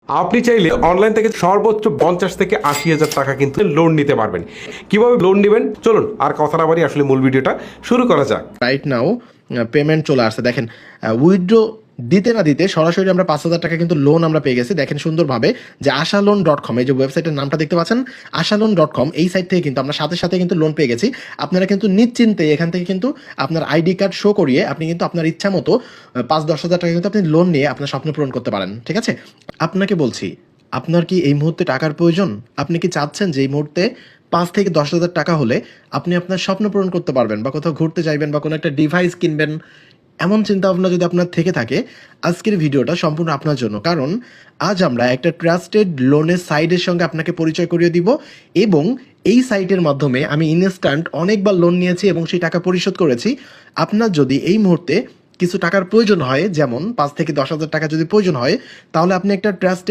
আপনি চাইলে অনলাইন থেকে সর্বোচ্চ 50 থেকে 80,000 টাকা কিন্তু লোন নিতে পারবেন। কিভাবে লোন নেবেন চলুন আর কথা না বাড়ি আসলে মূল ভিডিওটা শুরু করা যাক। রাইট নাও পেমেন্ট চলে আসছে। দেখেন উইথড্র দিতে না দিতে সরাসরি আমরা 5,000 টাকা কিন্তু লোন আমরা পেয়ে গেছি। দেখেন সুন্দরভাবে যে aashaloan.com, এই যে ওয়েবসাইটের নামটা দেখতে পাচ্ছেন aashaloan.com, এই সাইট থেকে কিন্তু আমরা সাথে সাথে কিন্তু লোন পেয়ে গেছি। আপনারা কিন্তু নিশ্চিন্তে এখান থেকে কিন্তু আপনার আইডি কার্ড শো করিয়ে আপনি কিন্তু আপনার ইচ্ছা মতো 5-10 হাজার টাকা কিন্তু আপনি লোন নিয়ে আপনার স্বপ্ন পূরণ করতে পারেন। ঠিক আছে, আপনাকে বলছি, আপনার কি এই মুহূর্তে টাকার প্রয়োজন? আপনি কি চাচ্ছেন যে এই মুহূর্তে 5 থেকে 10 হাজার টাকা হলে আপনি আপনার স্বপ্ন পূরণ করতে পারবেন, বা কোথাও ঘুরতে যাইবেন, বা কোনো একটা ডিভাইস কিনবেন, এমন চিন্তা ভাবনা যদি আপনার থেকে থাকে, আজকের ভিডিওটা সম্পূর্ণ আপনার জন্য। কারণ আজ আমরা একটা ট্রাস্টেড লোনের সাইটের সঙ্গে আপনাকে পরিচয় করিয়ে দিব, এবং এই সাইটের মাধ্যমে আমি ইনস্ট্যান্ট অনেকবার লোন নিয়েছি এবং সেই টাকা পরিশোধ করেছি। আপনার যদি এই মুহূর্তে কিছু টাকার প্রয়োজন হয়, যেমন 5 থেকে 10 হাজার টাকা যদি প্রয়োজন হয়, তাহলে আপনি একটা ট্রাস্টেড